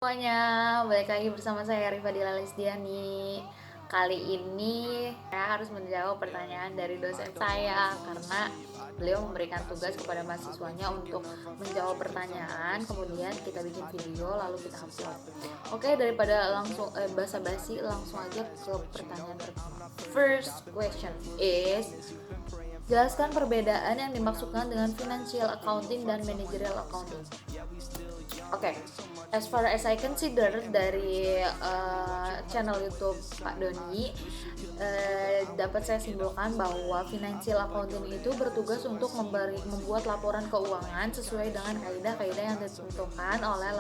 Semuanya, balik lagi bersama saya Rifa Dila Lisdiani. Kali ini saya harus menjawab pertanyaan dari dosen saya karena beliau memberikan tugas kepada mahasiswanya untuk menjawab pertanyaan, kemudian kita bikin video lalu kita upload. Oke, daripada langsung basa-basi, langsung aja ke pertanyaan pertama. First question is, jelaskan perbedaan yang dimaksudkan dengan financial accounting dan managerial accounting. Oke, as far as I consider dari channel YouTube Pak Doni, dapat saya simpulkan bahwa financial accounting itu bertugas untuk membuat laporan keuangan sesuai dengan kaidah-kaidah yang ditentukan oleh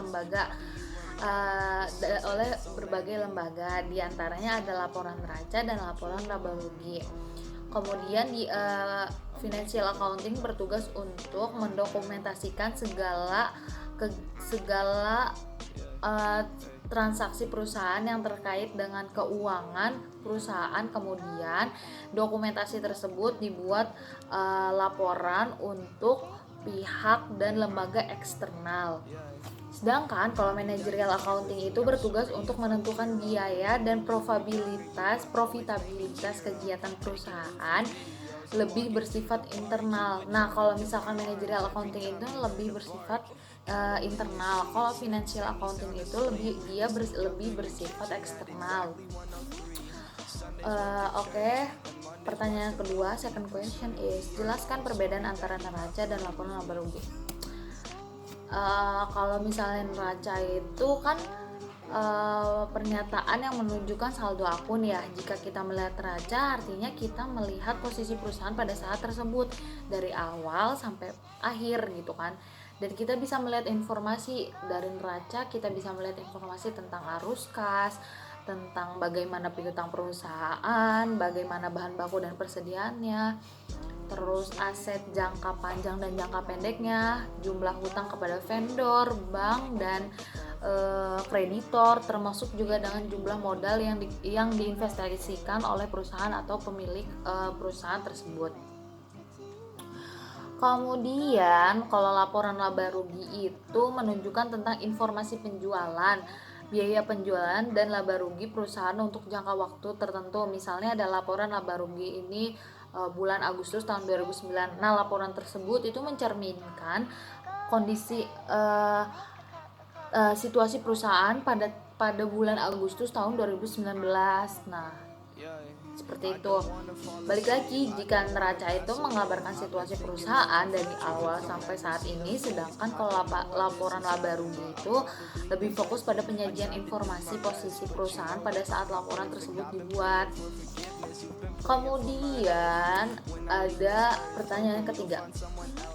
oleh berbagai lembaga. Di antaranya ada laporan neraca dan laporan laba rugi. Kemudian di financial accounting bertugas untuk mendokumentasikan segala transaksi perusahaan yang terkait dengan keuangan perusahaan. Kemudian dokumentasi tersebut dibuat laporan untuk pihak dan lembaga eksternal. Sedangkan kalau managerial accounting itu bertugas untuk menentukan biaya dan profitabilitas kegiatan perusahaan, lebih bersifat internal. Nah, kalau misalkan managerial accounting itu lebih bersifat internal. Kalau financial accounting itu lebih bersifat eksternal. Oke. Pertanyaan kedua, second question is, jelaskan perbedaan antara neraca dan laporan laba rugi. Kalau misalnya neraca itu kan pernyataan yang menunjukkan saldo akun ya. Jika kita melihat neraca, artinya kita melihat posisi perusahaan pada saat tersebut dari awal sampai akhir gitu kan. Dan kita bisa melihat informasi dari neraca, kita bisa melihat informasi tentang arus kas, tentang bagaimana piutang perusahaan, bagaimana bahan baku dan persediaannya, terus aset jangka panjang dan jangka pendeknya, jumlah hutang kepada vendor, bank, dan kreditor, termasuk juga dengan jumlah modal yang diinvestasikan oleh perusahaan atau pemilik perusahaan tersebut. Kemudian kalau laporan laba rugi itu menunjukkan tentang informasi penjualan, biaya penjualan dan laba rugi perusahaan untuk jangka waktu tertentu. Misalnya ada laporan laba rugi ini bulan Agustus tahun 2009. Nah, laporan tersebut itu mencerminkan kondisi situasi perusahaan pada bulan Agustus tahun 2019. Nah, seperti itu. Balik lagi, jika neraca itu mengabarkan situasi perusahaan dari awal sampai saat ini, sedangkan kalau laporan laba rugi itu lebih fokus pada penyajian informasi posisi perusahaan pada saat laporan tersebut dibuat. Kemudian ada pertanyaan ketiga,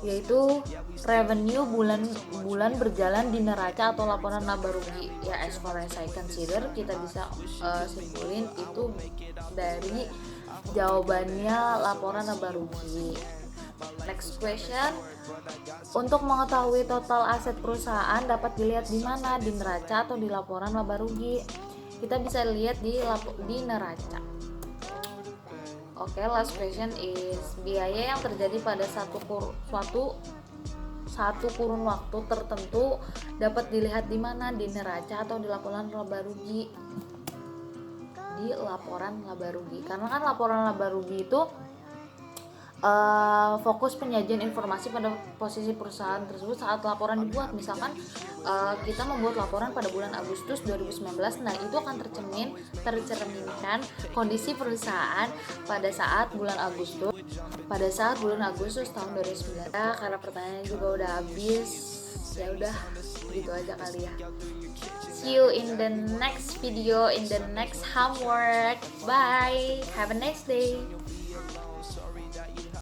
yaitu revenue bulan berjalan di neraca atau laporan laba rugi. Ya, as far as I consider, kita bisa simpulin itu dari jawabannya laporan laba rugi. Next question, untuk mengetahui total aset perusahaan dapat dilihat di mana, di neraca atau di laporan laba rugi? Kita bisa lihat di neraca. Oke, last question is, biaya yang terjadi pada satu kurun waktu tertentu dapat dilihat di mana, di neraca atau di laporan laba rugi? Di laporan laba rugi, karena kan laporan laba rugi itu fokus penyajian informasi pada posisi perusahaan tersebut saat laporan dibuat. Misalkan kita membuat laporan pada bulan Agustus 2019, nah itu akan tercerminkan kondisi perusahaan pada saat bulan Agustus tahun 2019. Karena pertanyaannya juga udah habis, ya udah gitu aja kali ya. See you in the next video, in the next homework. Bye, have a nice day.